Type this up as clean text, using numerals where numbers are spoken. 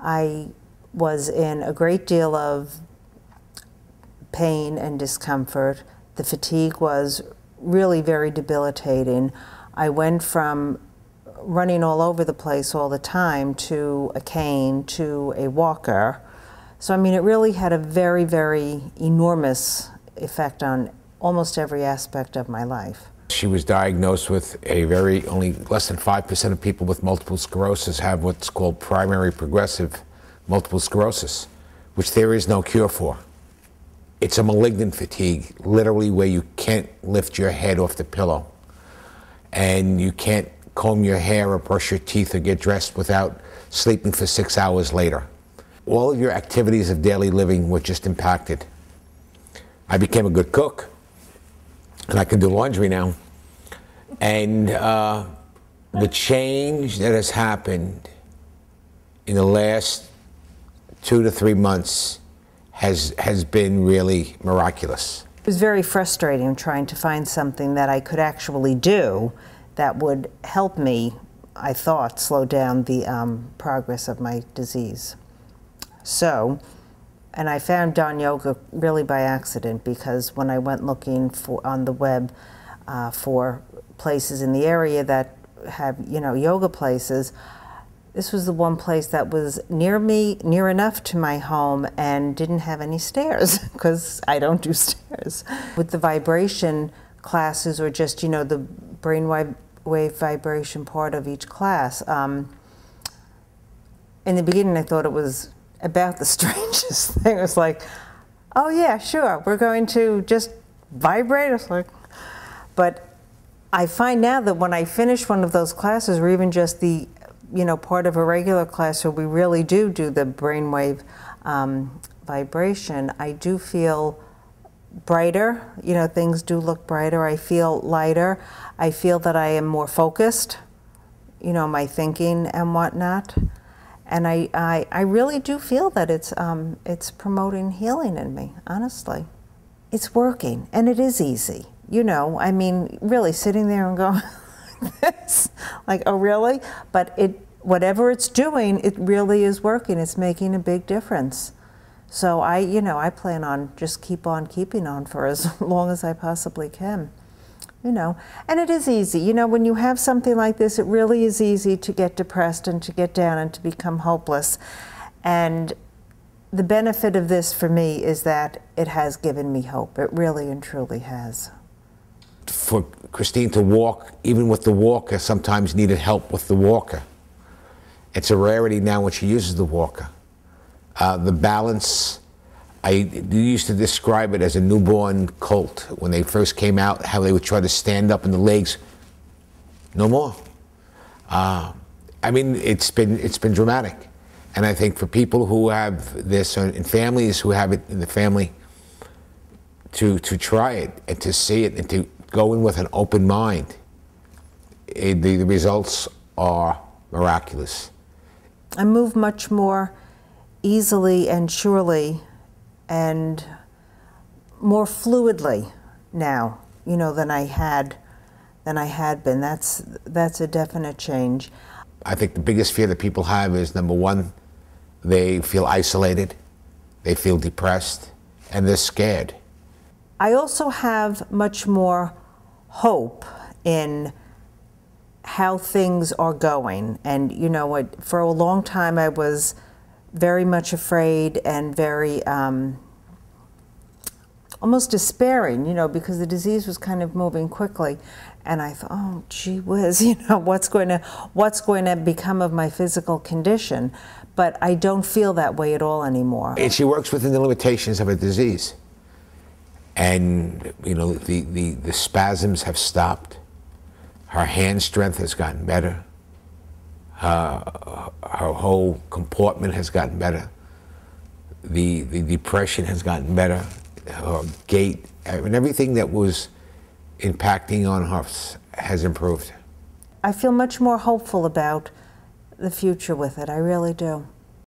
I was in a great deal of pain and discomfort. The fatigue was really very debilitating. I went from running all over the place all the time to a cane to a walker. So I mean, it really had a very, very enormous effect on almost every aspect of my life. She was diagnosed with only less than 5% of people with multiple sclerosis have what's called primary progressive multiple sclerosis, which there is no cure for. It's a malignant fatigue, literally where you can't lift your head off the pillow and you can't comb your hair or brush your teeth or get dressed without sleeping for 6 hours later. All of your activities of daily living were just impacted. I became a good cook, and I can do laundry now. And the change that has happened in the last 2 to 3 months has been really miraculous. It was very frustrating trying to find something that I could actually do that would help me, I thought, slow down the progress of my disease. So, and I found Dawn Yoga really by accident, because when I went looking on the web for places in the area that have, yoga places, this was the one place that was near me, near enough to my home, and didn't have any stairs, because I don't do stairs. With the vibration classes, or just, the brainwave vibration part of each class, in the beginning I thought it was about the strangest thing. It was like, oh yeah, sure, we're going to just vibrate. It's like, but I find now that when I finish one of those classes, or even just the, part of a regular class where we really do the brainwave vibration, I do feel brighter. Things do look brighter. I feel lighter. I feel that I am more focused, my thinking and whatnot. And I really do feel that it's promoting healing in me, honestly. It's working, and it is easy. I mean, really sitting there and going like this, like, oh really? But whatever it's doing, it really is working. It's making a big difference. So I plan on just keep on keeping on for as long as I possibly can. And it is easy. When you have something like this, it really is easy to get depressed and to get down and to become hopeless. And the benefit of this for me is that it has given me hope. It really and truly has. For Christine to walk, even with the walker, sometimes needed help with the walker. It's a rarity now when she uses the walker. The balance, I used to describe it as a newborn colt. When they first came out, how they would try to stand up and the legs, no more. I mean, it's been dramatic. And I think for people who have this, and families who have it in the family, to try it and to see it and to go in with an open mind, the results are miraculous. I move much more easily and surely and more fluidly now, than I had been. That's a definite change. I think the biggest fear that people have is, number one, they feel isolated, they feel depressed, and they're scared. I also have much more hope in how things are going. And for a long time I was very much afraid and very almost despairing, because the disease was kind of moving quickly. And I thought, oh, gee whiz, what's going to become of my physical condition? But I don't feel that way at all anymore. And she works within the limitations of a disease. And, the spasms have stopped. Her hand strength has gotten better. Her whole comportment has gotten better. The depression has gotten better. Her gait, and everything that was impacting on her has improved. I feel much more hopeful about the future with it. I really do.